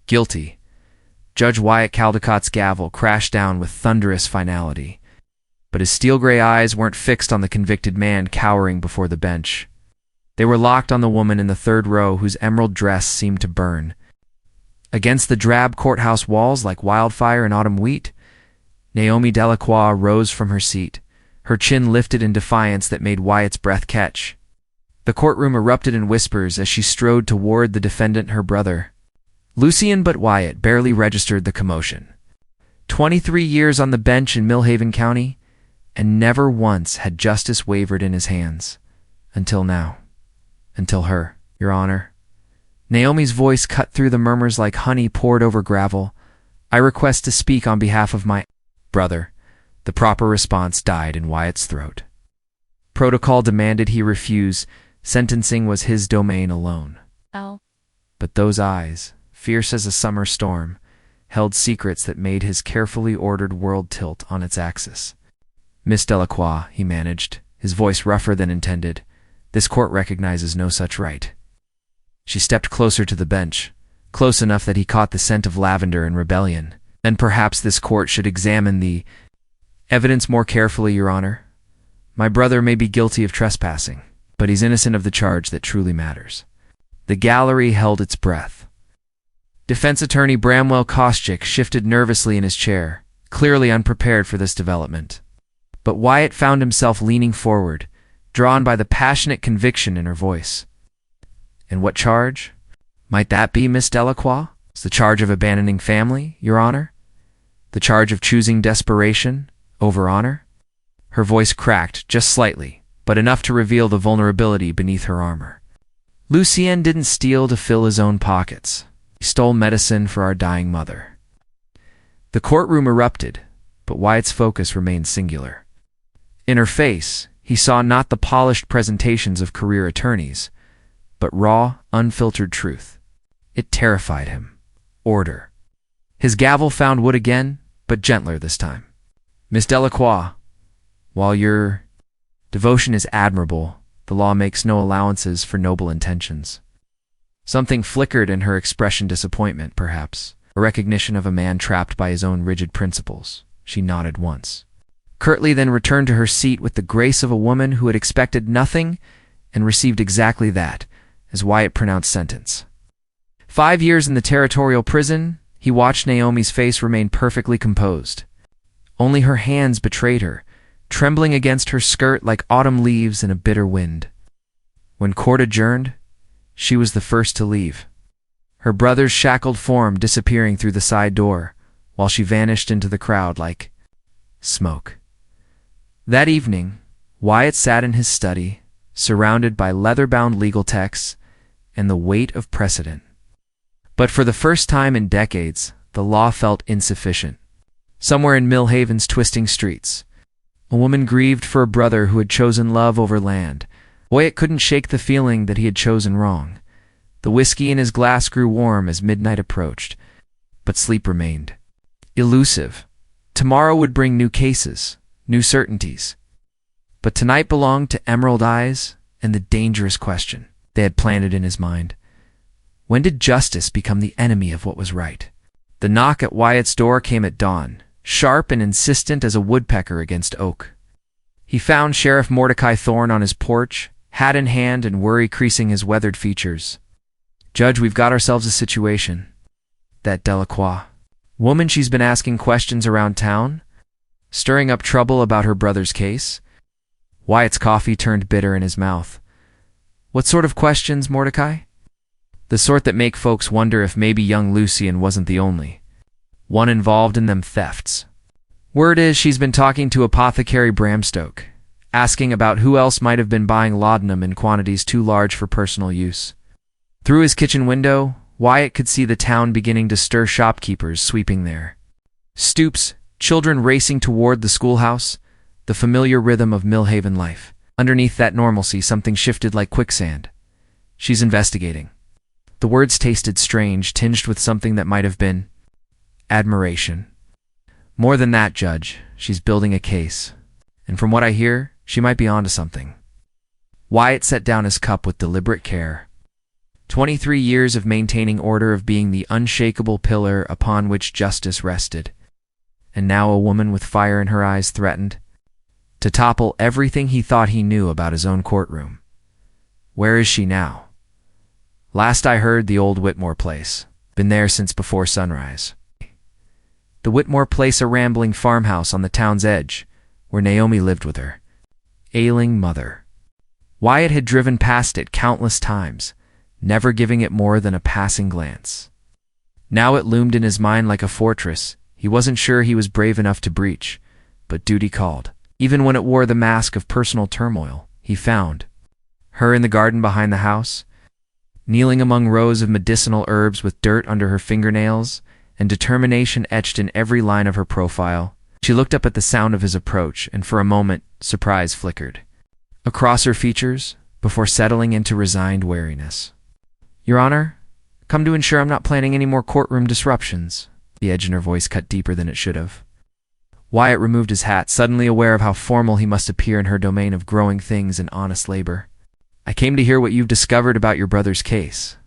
Guilty. Judge Wyatt Caldicott's gavel crashed down with thunderous finality. But his steel-gray eyes weren't fixed on the convicted man cowering before the bench. They were locked on the woman in the third row whose emerald dress seemed to burn. Against the drab courthouse walls like wildfire in autumn wheat, Naomi Delacroix rose from her seat, her chin lifted in defiance that made Wyatt's breath catch. The courtroom erupted in whispers as she strode toward the defendant, her brother. Lucien but Wyatt barely registered the commotion. 23 years on the bench in Millhaven County, and never once had justice wavered in his hands. Until now. Until her, Your Honor. Naomi's voice cut through the murmurs like honey poured over gravel. I request to speak on behalf of my brother. The proper response died in Wyatt's throat. Protocol demanded he refuse. Sentencing was his domain alone. Oh. But those eyes, fierce as a summer storm, held secrets that made his carefully ordered world tilt on its axis. Miss Delacroix, he managed, his voice rougher than intended. This court recognizes no such right. She stepped closer to the bench, close enough that he caught the scent of lavender and rebellion. Then perhaps this court should examine the evidence more carefully, Your Honor. My brother may be guilty of trespassing, but he's innocent of the charge that truly matters. The gallery held its breath. Defense attorney Bramwell Koscheck shifted nervously in his chair, clearly unprepared for this development. But Wyatt found himself leaning forward, drawn by the passionate conviction in her voice. And what charge? Might that be, Miss Delacroix? The charge of abandoning family, Your Honor? The charge of choosing desperation over honor? Her voice cracked just slightly, but enough to reveal the vulnerability beneath her armor. Lucien didn't steal to fill his own pockets. He stole medicine for our dying mother. The courtroom erupted, but Wyatt's focus remained singular. In her face, he saw not the polished presentations of career attorneys, but raw, unfiltered truth. It terrified him. Order. His gavel found wood again, but gentler this time. Miss Delacroix, while your devotion is admirable, the law makes no allowances for noble intentions. Something flickered in her expression, disappointment, perhaps, a recognition of a man trapped by his own rigid principles. She nodded once. Curtly then returned to her seat with the grace of a woman who had expected nothing and received exactly that, as Wyatt pronounced sentence. 5 years in the territorial prison, he watched Naomi's face remain perfectly composed. Only her hands betrayed her, trembling against her skirt like autumn leaves in a bitter wind. When court adjourned, she was the first to leave, her brother's shackled form disappearing through the side door, while she vanished into the crowd like smoke. That evening, Wyatt sat in his study, surrounded by leather-bound legal texts and the weight of precedent. But for the first time in decades, the law felt insufficient. Somewhere in Millhaven's twisting streets, a woman grieved for a brother who had chosen love over land. Wyatt couldn't shake the feeling that he had chosen wrong. The whiskey in his glass grew warm as midnight approached, but sleep remained. Elusive. Tomorrow would bring new cases, new certainties. But tonight belonged to emerald eyes and the dangerous question they had planted in his mind. When did justice become the enemy of what was right? The knock at Wyatt's door came at dawn, sharp and insistent as a woodpecker against oak. He found Sheriff Mordecai Thorne on his porch, hat in hand and worry creasing his weathered features. Judge, we've got ourselves a situation. That Delacroix woman, she's been asking questions around town, stirring up trouble about her brother's case. Wyatt's coffee turned bitter in his mouth. What sort of questions, Mordecai? The sort that make folks wonder if maybe young Lucien wasn't the only one involved in them thefts. Word is she's been talking to Apothecary Bramstoke, asking about who else might have been buying laudanum in quantities too large for personal use. Through his kitchen window, Wyatt could see the town beginning to stir, shopkeepers sweeping there. Stoops, children racing toward the schoolhouse, the familiar rhythm of Millhaven life. Underneath that normalcy, something shifted like quicksand. She's investigating. The words tasted strange, tinged with something that might have been admiration. More than that, Judge, she's building a case. And from what I hear, she might be onto something. Wyatt set down his cup with deliberate care. 23 years of maintaining order, of being the unshakable pillar upon which justice rested. And now a woman with fire in her eyes threatened to topple everything he thought he knew about his own courtroom. Where is she now? Last I heard, the old Whitmore place. Been there since before sunrise. The Whitmore place, a rambling farmhouse on the town's edge, where Naomi lived with her ailing mother. Wyatt had driven past it countless times, never giving it more than a passing glance. Now it loomed in his mind like a fortress. He wasn't sure he was brave enough to breach, but duty called. Even when it wore the mask of personal turmoil, he found her in the garden behind the house, kneeling among rows of medicinal herbs with dirt under her fingernails and determination etched in every line of her profile. She looked up at the sound of his approach, and for a moment, surprise flickered across her features before settling into resigned wariness. "Your Honor, come to ensure I'm not planning any more courtroom disruptions." The edge in her voice cut deeper than it should have. Wyatt removed his hat, suddenly aware of how formal he must appear in her domain of growing things and honest labor. "I came to hear what you've discovered about your brother's case."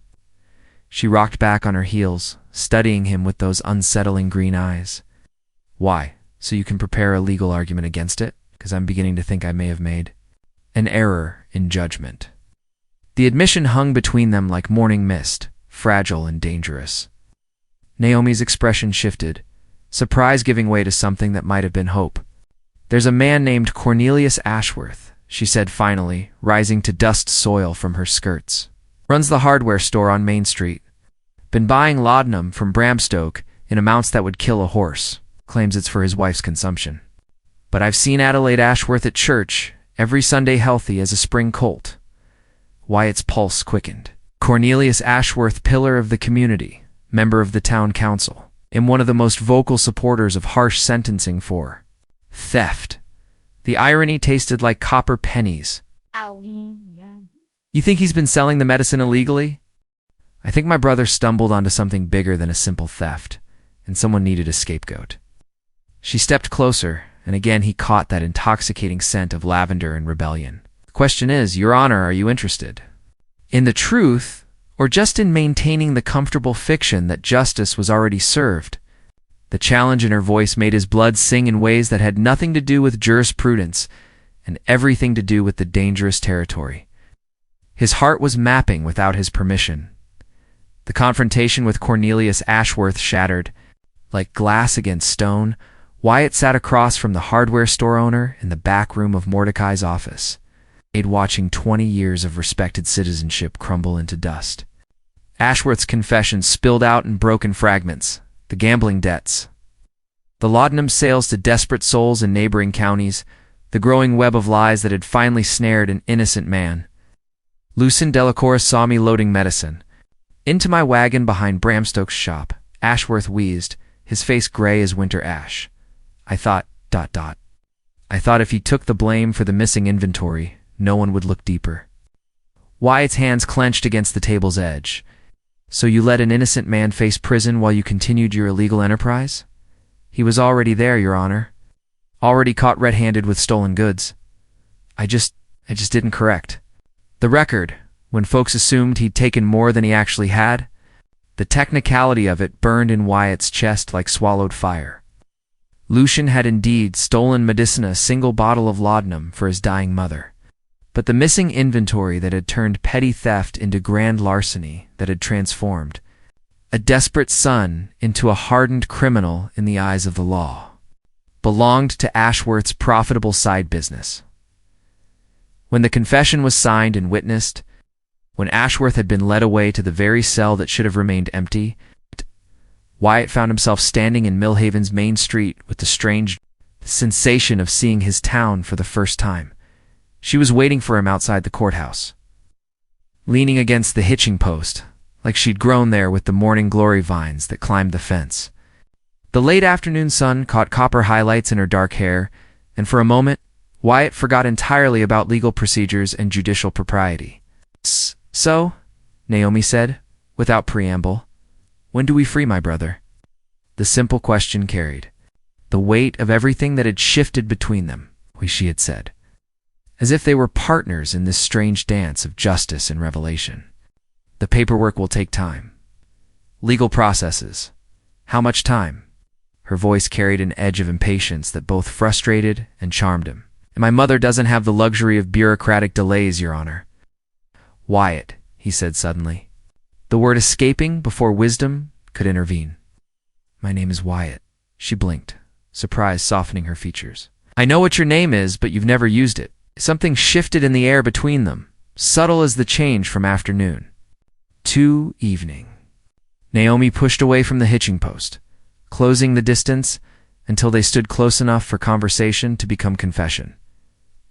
She rocked back on her heels, studying him with those unsettling green eyes. "Why? So you can prepare a legal argument against it? Because I'm beginning to think I may have made an error in judgment." The admission hung between them like morning mist, fragile and dangerous. Naomi's expression shifted, surprise giving way to something that might have been hope. "There's a man named Cornelius Ashworth," she said finally, rising to dust soil from her skirts. "Runs the hardware store on Main Street. Been buying laudanum from Bramstoke in amounts that would kill a horse. Claims it's for his wife's consumption. But I've seen Adelaide Ashworth at church every Sunday, healthy as a spring colt." Wyatt's pulse quickened. Cornelius Ashworth, pillar of the community, member of the town council, and one of the most vocal supporters of harsh sentencing for theft. The irony tasted like copper pennies. "You think he's been selling the medicine illegally?" "I think my brother stumbled onto something bigger than a simple theft, and someone needed a scapegoat." She stepped closer, and again he caught that intoxicating scent of lavender and rebellion. "The question is, Your Honor, are you interested in the truth, or just in maintaining the comfortable fiction that justice was already served?" The challenge in her voice made his blood sing in ways that had nothing to do with jurisprudence and everything to do with the dangerous territory his heart was mapping without his permission. The confrontation with Cornelius Ashworth shattered like glass against stone. Wyatt sat across from the hardware store owner in the back room of Mordecai's office, watching 20 years of respected citizenship crumble into dust. Ashworth's confession spilled out in broken fragments: the gambling debts, the laudanum sales to desperate souls in neighboring counties, the growing web of lies that had finally snared an innocent man. "Lucien Delacour saw me loading medicine into my wagon behind Bramstoke's shop," Ashworth wheezed, his face gray as winter ash. I thought, I thought if he took the blame for the missing inventory, no one would look deeper." Wyatt's hands clenched against the table's edge. "So you let an innocent man face prison while you continued your illegal enterprise?" "He was already there, Your Honor. Already caught red-handed with stolen goods. I just didn't correct the record when folks assumed he'd taken more than he actually had." The technicality of it burned in Wyatt's chest like swallowed fire. Lucien had indeed stolen Medicina, a single bottle of laudanum for his dying mother. But the missing inventory that had turned petty theft into grand larceny, that had transformed a desperate son into a hardened criminal in the eyes of the law, belonged to Ashworth's profitable side business. When the confession was signed and witnessed, when Ashworth had been led away to the very cell that should have remained empty, Wyatt found himself standing in Millhaven's Main Street with the strange sensation of seeing his town for the first time. She was waiting for him outside the courthouse, leaning against the hitching post, like she'd grown there with the morning glory vines that climbed the fence. The late afternoon sun caught copper highlights in her dark hair, and for a moment, Wyatt forgot entirely about legal procedures and judicial propriety. "So," Naomi said, without preamble, "when do we free my brother?" The simple question carried the weight of everything that had shifted between them, she had said, as if they were partners in this strange dance of justice and revelation. The paperwork will take time. Legal processes. How much time? Her voice carried an edge of impatience that both frustrated and charmed him. And my mother doesn't have the luxury of bureaucratic delays, Your Honor. Wyatt, he said suddenly, the word escaping before wisdom could intervene. My name is Wyatt. She blinked, surprise softening her features. I know what your name is, but you've never used it. Something shifted in the air between them, subtle as the change from afternoon to evening. Naomi pushed away from the hitching post, closing the distance until they stood close enough for conversation to become confession.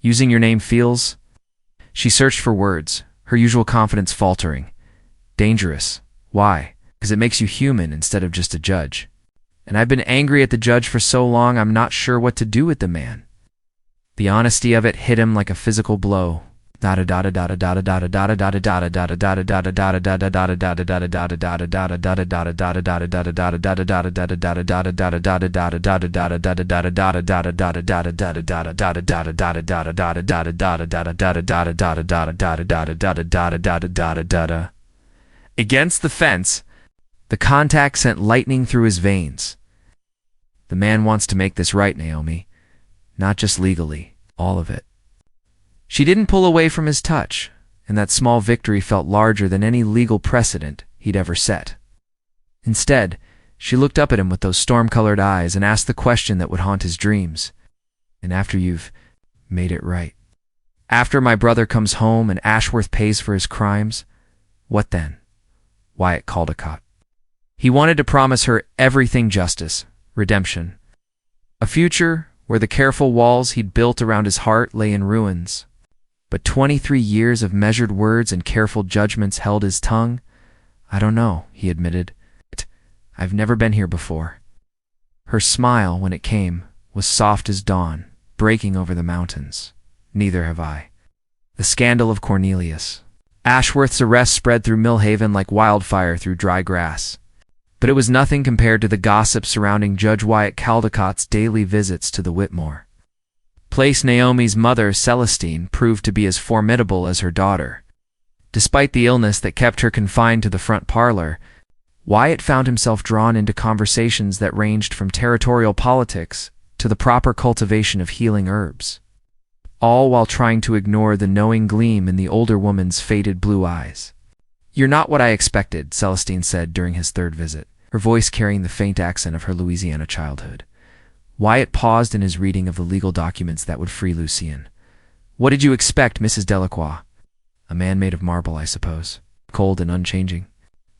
Using your name feels... She searched for words, her usual confidence faltering. Dangerous. Why? Because it makes you human instead of just a judge. And I've been angry at the judge for so long I'm not sure what to do with the man. The honesty of it hit him like a physical blow. Against the fence, the contact sent lightning through his veins. The man wants to make this right, Naomi. Not just legally, all of it. She didn't pull away from his touch, and that small victory felt larger than any legal precedent he'd ever set. Instead, she looked up at him with those storm-colored eyes and asked the question that would haunt his dreams. And after you've made it right? After my brother comes home and Ashworth pays for his crimes, what then? Wyatt Caldecott. He wanted to promise her everything: justice, redemption, a future where the careful walls he'd built around his heart lay in ruins. But 23 years of measured words and careful judgments held his tongue. I don't know, he admitted. I've never been here before. Her smile, when it came, was soft as dawn, breaking over the mountains. Neither have I. The scandal of Cornelius. Ashworth's arrest spread through Millhaven like wildfire through dry grass. But it was nothing compared to the gossip surrounding Judge Wyatt Caldecott's daily visits to the Whitmore place. Naomi's mother, Celestine, proved to be as formidable as her daughter. Despite the illness that kept her confined to the front parlor, Wyatt found himself drawn into conversations that ranged from territorial politics to the proper cultivation of healing herbs, all while trying to ignore the knowing gleam in the older woman's faded blue eyes. You're not what I expected, Celestine said during his third visit, her voice carrying the faint accent of her Louisiana childhood. Wyatt paused in his reading of the legal documents that would free Lucien. What did you expect, Mrs. Delacroix? A man made of marble, I suppose, cold and unchanging.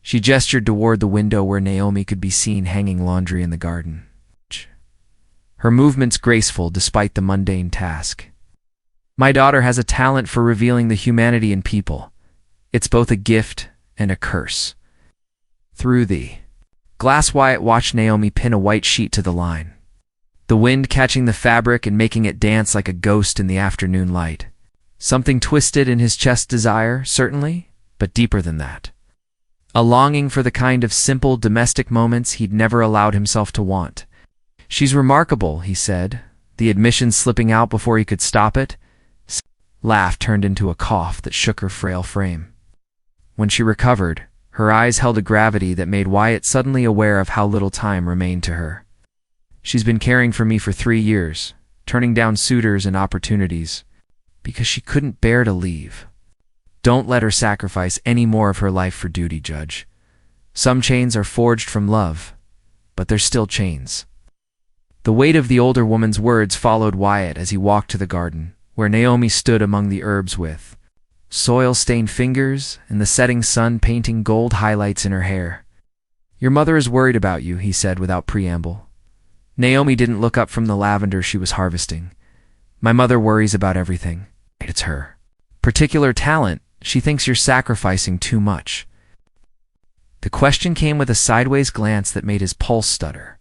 She gestured toward the window where Naomi could be seen hanging laundry in the garden. Her movements graceful despite the mundane task. My daughter has a talent for revealing the humanity in people. It's both a gift and a curse. Through the glass, Wyatt watched Naomi pin a white sheet to the line, the wind catching the fabric and making it dance like a ghost in the afternoon light. Something twisted in his chest desire, certainly, but deeper than that. A longing for the kind of simple domestic moments he'd never allowed himself to want. She's remarkable, he said, the admission slipping out before he could stop it. Laugh turned into a cough that shook her frail frame. When she recovered, her eyes held a gravity that made Wyatt suddenly aware of how little time remained to her. She's been caring for me for 3 years, turning down suitors and opportunities, because she couldn't bear to leave. Don't let her sacrifice any more of her life for duty, Judge. Some chains are forged from love, but they're still chains. The weight of the older woman's words followed Wyatt as he walked to the garden, where Naomi stood among the herbs with soil-stained fingers and the setting sun painting gold highlights in her hair. Your mother is worried about you, he said without preamble. Naomi didn't look up from the lavender she was harvesting. My mother worries about everything. It's her particular talent. She thinks you're sacrificing too much. The question came with a sideways glance that made his pulse stutter.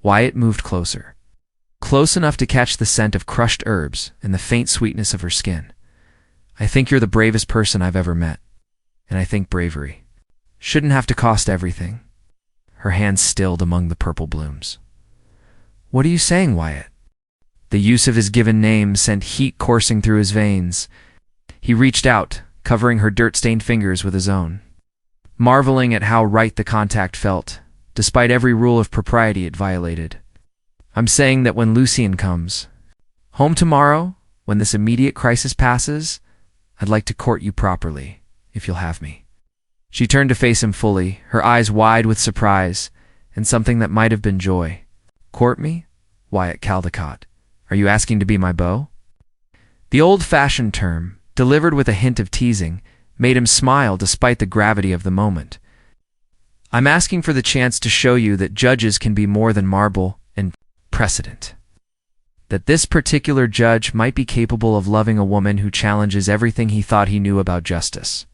Wyatt moved closer, close enough to catch the scent of crushed herbs and the faint sweetness of her skin. I think you're the bravest person I've ever met, and I think bravery shouldn't have to cost everything. Her hands stilled among the purple blooms. What are you saying, Wyatt? The use of his given name sent heat coursing through his veins. He reached out, covering her dirt-stained fingers with his own. marveling at how right the contact felt, despite every rule of propriety it violated. "I'm saying that when Lucien comes home tomorrow, when this immediate crisis passes, I'd like to court you properly, if you'll have me." She turned to face him fully, her eyes wide with surprise and something that might have been joy. "Court me?" Wyatt Caldecott. "Are you asking to be my beau?" The old-fashioned term, delivered with a hint of teasing, made him smile despite the gravity of the moment. "I'm asking for the chance to show you that judges can be more than marble and precedent. That this particular judge might be capable of loving a woman who challenges everything he thought he knew about justice."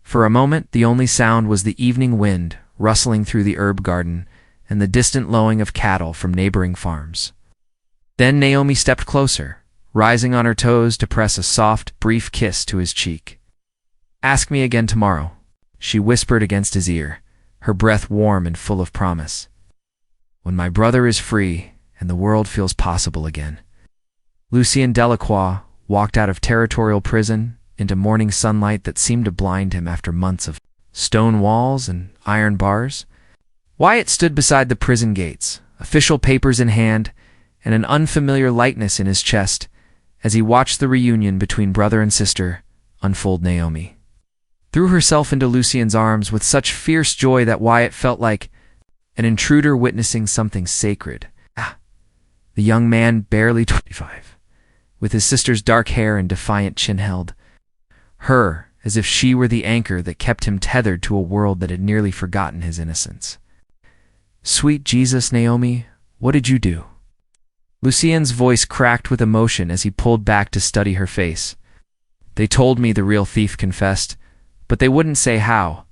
For a moment, the only sound was the evening wind rustling through the herb garden and the distant lowing of cattle from neighboring farms. Then Naomi stepped closer, rising on her toes to press a soft, brief kiss to his cheek. "Ask me again tomorrow," she whispered against his ear, her breath warm and full of promise. "When my brother is free and the world feels possible again." Lucien Delacroix walked out of territorial prison into morning sunlight that seemed to blind him after months of stone walls and iron bars. Wyatt stood beside the prison gates, official papers in hand, and an unfamiliar lightness in his chest as he watched the reunion between brother and sister unfold. Naomi threw herself into Lucien's arms with such fierce joy that Wyatt felt like an intruder witnessing something sacred. The young man, barely 25, with his sister's dark hair and defiant chin held her as if she were the anchor that kept him tethered to a world that had nearly forgotten his innocence. "Sweet Jesus, Naomi, what did you do?" Lucien's voice cracked with emotion as he pulled back to study her face. "They told me," the real thief confessed, "but they wouldn't say how.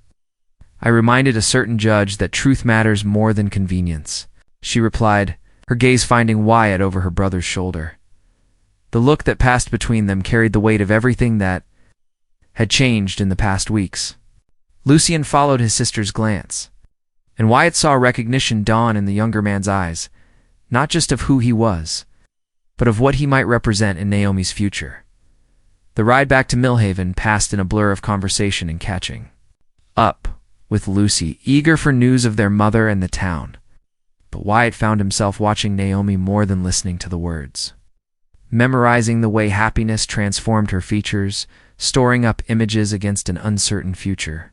I reminded a certain judge that truth matters more than convenience," she replied, her gaze finding Wyatt over her brother's shoulder. The look that passed between them carried the weight of everything that had changed in the past weeks. Lucien followed his sister's glance, and Wyatt saw recognition dawn in the younger man's eyes, not just of who he was, but of what he might represent in Naomi's future. The ride back to Millhaven passed in a blur of conversation and catching up with Lucy, eager for news of their mother and the town. But Wyatt found himself watching Naomi more than listening to the words, memorizing the way happiness transformed her features, storing up images against an uncertain future.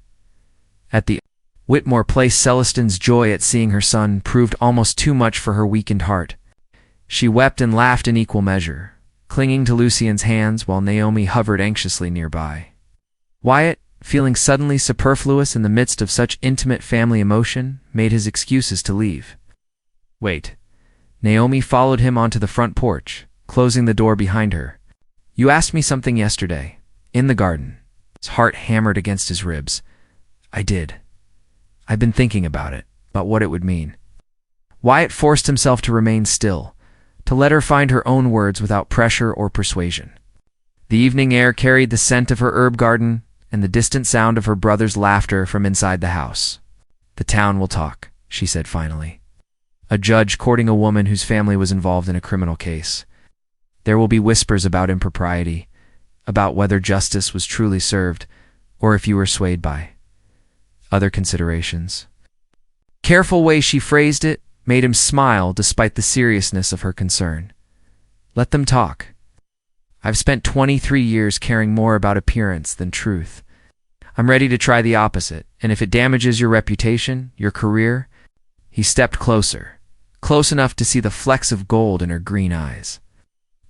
At the Whitmore Place, Celestine's joy at seeing her son proved almost too much for her weakened heart. She wept and laughed in equal measure, clinging to Lucien's hands while Naomi hovered anxiously nearby. Wyatt, feeling suddenly superfluous in the midst of such intimate family emotion, made his excuses to leave. "Wait." Naomi followed him onto the front porch, closing the door behind her. "You asked me something yesterday, in the garden." His heart hammered against his ribs. "I did. I've been thinking about what it would mean." Wyatt forced himself to remain still, to let her find her own words without pressure or persuasion. The evening air carried the scent of her herb garden and the distant sound of her brother's laughter from inside the house. "The town will talk," she said finally. "A judge courting a woman whose family was involved in a criminal case. There will be whispers about impropriety, about whether justice was truly served, or if you were swayed by other considerations." Careful way she phrased it made him smile despite the seriousness of her concern. "Let them talk. I've spent 23 years caring more about appearance than truth. I'm ready to try the opposite, and if it damages your reputation, your career..." He stepped closer, close enough to see the flecks of gold in her green eyes.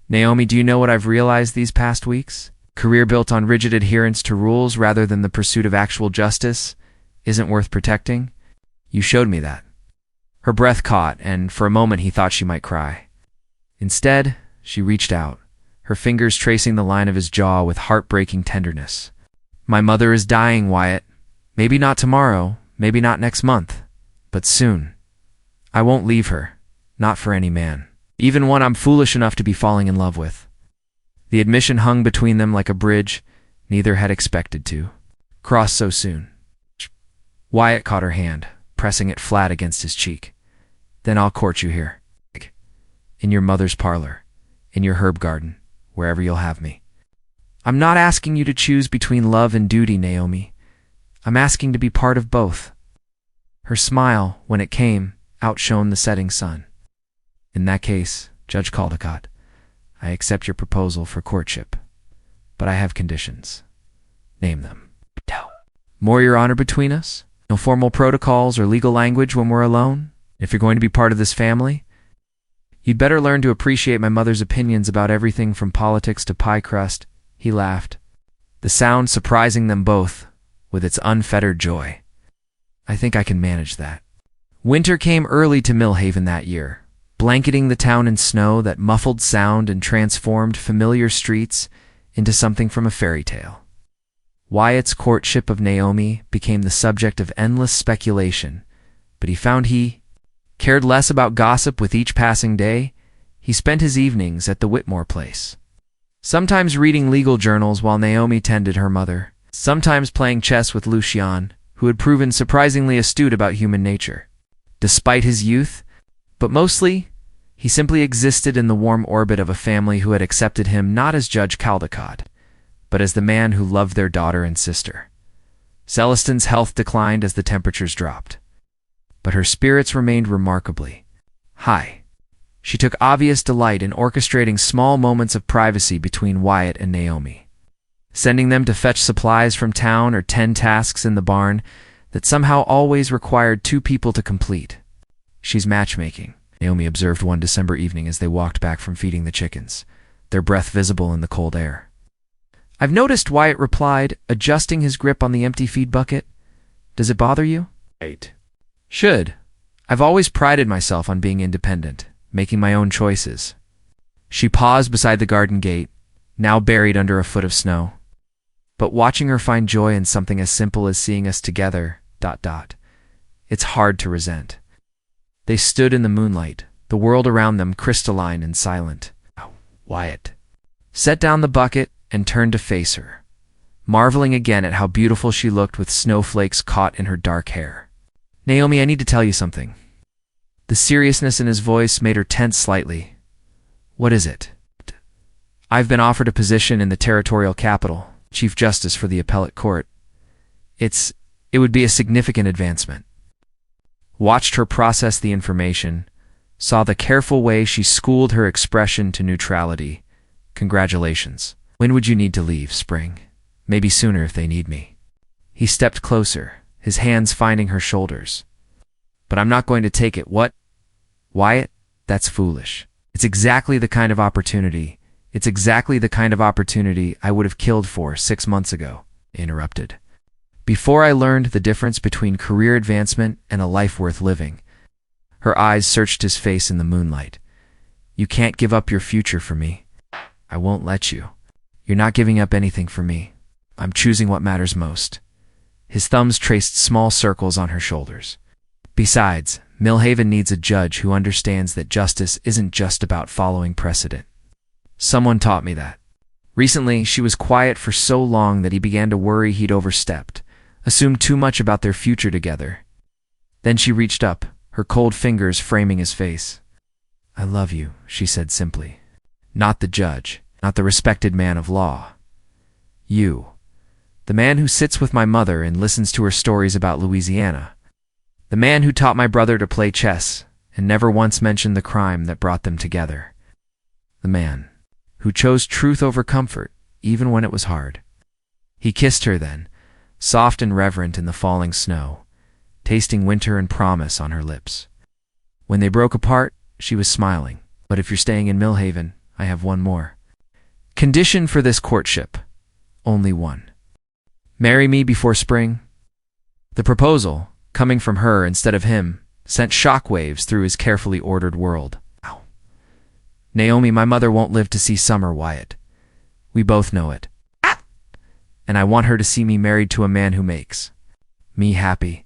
"Naomi, do you know what I've realized these past weeks? Career built on rigid adherence to rules rather than the pursuit of actual justice isn't worth protecting. You showed me that." Her breath caught, and for a moment he thought she might cry. Instead, she reached out, her fingers tracing the line of his jaw with heartbreaking tenderness. "My mother is dying, Wyatt. Maybe not tomorrow, maybe not next month, but soon. I won't leave her, not for any man, even one I'm foolish enough to be falling in love with." The admission hung between them like a bridge neither had expected to cross so soon. Wyatt caught her hand, pressing it flat against his cheek. "Then I'll court you here. In your mother's parlor, in your herb garden, wherever you'll have me. I'm not asking you to choose between love and duty, Naomi. I'm asking to be part of both. Her smile, when it came, outshone the setting sun. In that case, Judge Caldecott, I accept your proposal for courtship, but I have conditions. Name them. No. More your honor between us? No formal protocols or legal language when we're alone? If you're going to be part of this family, you'd better learn to appreciate my mother's opinions about everything from politics to pie crust. He laughed, the sound surprising them both with its unfettered joy. I think I can manage that. Winter came early to Millhaven that year, blanketing the town in snow that muffled sound and transformed familiar streets into something from a fairy tale. Wyatt's courtship of Naomi became the subject of endless speculation, but he found he cared less about gossip with each passing day. He spent his evenings at the Whitmore place, sometimes reading legal journals while Naomi tended her mother, sometimes playing chess with Lucien, who had proven surprisingly astute about human nature. Despite his youth, but mostly, he simply existed in the warm orbit of a family who had accepted him not as Judge Caldecott, but as the man who loved their daughter and sister. Celestine's health declined as the temperatures dropped, but her spirits remained remarkably high. She took obvious delight in orchestrating small moments of privacy between Wyatt and Naomi, sending them to fetch supplies from town or tend tasks in the barn that somehow always required two people to complete. She's matchmaking, Naomi observed one December evening as they walked back from feeding the chickens, their breath visible in the cold air. I've noticed, Wyatt replied, adjusting his grip on the empty feed bucket. Does it bother you? Should. I've always prided myself on being independent, making my own choices. She paused beside the garden gate, now buried under a foot of snow. But watching her find joy in something as simple as seeing us together, it's hard to resent. They stood in the moonlight, the world around them crystalline and silent. Wyatt set down the bucket and turned to face her, marveling again at how beautiful she looked with snowflakes caught in her dark hair. Naomi, I need to tell you something. The seriousness in his voice made her tense slightly. What is it? I've been offered a position in the territorial capital, Chief Justice for the Appellate Court. It would be a significant advancement. Watched her process the information, saw the careful way she schooled her expression to neutrality. Congratulations. When would you need to leave, Spring? Maybe sooner if they need me. He stepped closer, his hands finding her shoulders. But I'm not going to take it. What? Wyatt, that's foolish. It's exactly the kind of opportunity I would have killed for 6 months ago, interrupted. Before I learned the difference between career advancement and a life worth living. Her eyes searched his face in the moonlight. You can't give up your future for me. I won't let you. You're not giving up anything for me. I'm choosing what matters most. His thumbs traced small circles on her shoulders. Besides, Millhaven needs a judge who understands that justice isn't just about following precedent. Someone taught me that. Recently, she was quiet for so long that he began to worry he'd overstepped, assumed too much about their future together. Then she reached up, her cold fingers framing his face. I love you, she said simply. Not the judge, not the respected man of law. You, the man who sits with my mother and listens to her stories about Louisiana. The man who taught my brother to play chess and never once mentioned the crime that brought them together. The man who chose truth over comfort, even when it was hard. He kissed her then, soft and reverent in the falling snow, tasting winter and promise on her lips. When they broke apart, she was smiling. But if you're staying in Millhaven, I have one more condition for this courtship. Only one. Marry me before spring. The proposal, coming from her instead of him, sent shockwaves through his carefully ordered world. Ow. Naomi, my mother won't live to see summer, Wyatt. We both know it. And I want her to see me married to a man who makes me happy.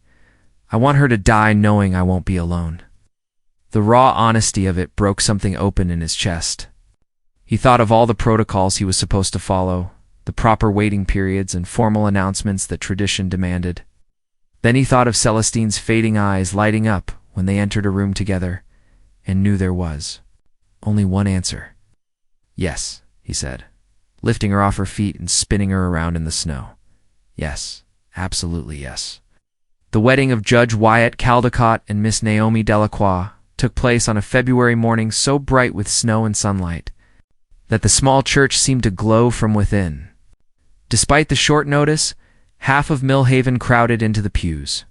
I want her to die knowing I won't be alone. The raw honesty of it broke something open in his chest. He thought of all the protocols he was supposed to follow, the proper waiting periods and formal announcements that tradition demanded. Then he thought of Celestine's fading eyes lighting up when they entered a room together, and knew there was only one answer. Yes, he said, lifting her off her feet and spinning her around in the snow. Yes, Absolutely yes. The wedding of Judge Wyatt Caldecott and Miss Naomi Delacroix took place on a February morning so bright with snow and sunlight that the small church seemed to glow from within. Despite the short notice, half of Millhaven crowded into the pews.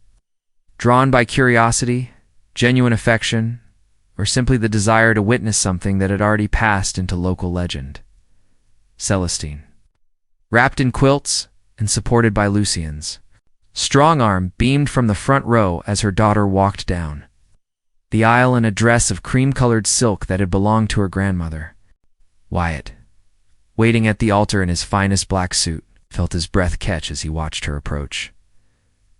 Drawn by curiosity, genuine affection, or simply the desire to witness something that had already passed into local legend. Celestine. Wrapped in quilts and supported by Lucians, Strongarm beamed from the front row as her daughter walked down the aisle in a dress of cream-colored silk that had belonged to her grandmother. Wyatt, waiting at the altar in his finest black suit, felt his breath catch as he watched her approach.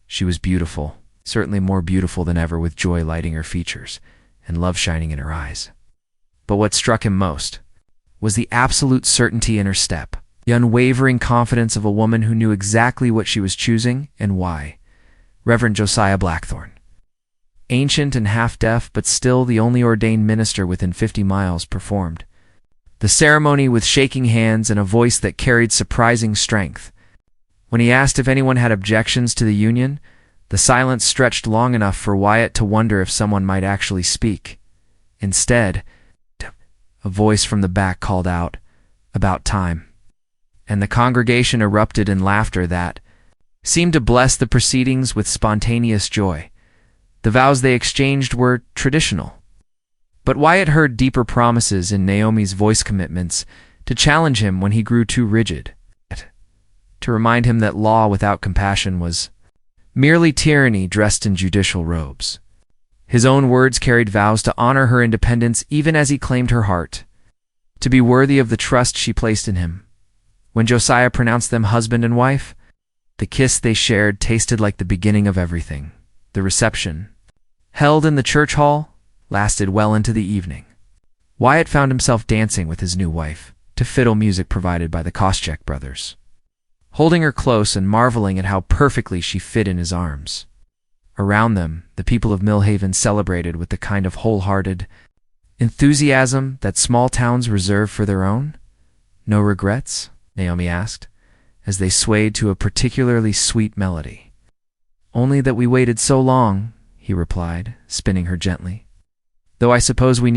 She was beautiful, certainly more beautiful than ever, with joy lighting her features and love shining in her eyes. But what struck him most was the absolute certainty in her step, the unwavering confidence of a woman who knew exactly what she was choosing and why. Reverend Josiah Blackthorne. Ancient and half-deaf, but still the only ordained minister within 50 miles, performed the ceremony with shaking hands and a voice that carried surprising strength. When he asked if anyone had objections to the union, the silence stretched long enough for Wyatt to wonder if someone might actually speak. Instead, a voice from the back called out, "About time," and the congregation erupted in laughter that seemed to bless the proceedings with spontaneous joy. The vows they exchanged were traditional, but Wyatt heard deeper promises in Naomi's voice commitments to challenge him when he grew too rigid, to remind him that law without compassion was merely tyranny dressed in judicial robes. His own words carried vows to honor her independence even as he claimed her heart, to be worthy of the trust she placed in him. When Josiah pronounced them husband and wife, the kiss they shared tasted like the beginning of everything. The reception, held in the church hall, lasted well into the evening. Wyatt found himself dancing with his new wife to fiddle music provided by the Koscheck brothers, holding her close and marveling at how perfectly she fit in his arms. Around them, the people of Millhaven celebrated with the kind of wholehearted enthusiasm that small towns reserve for their own. "No regrets?" Naomi asked, as they swayed to a particularly sweet melody. "Only that we waited so long," he replied, spinning her gently. "Though I suppose we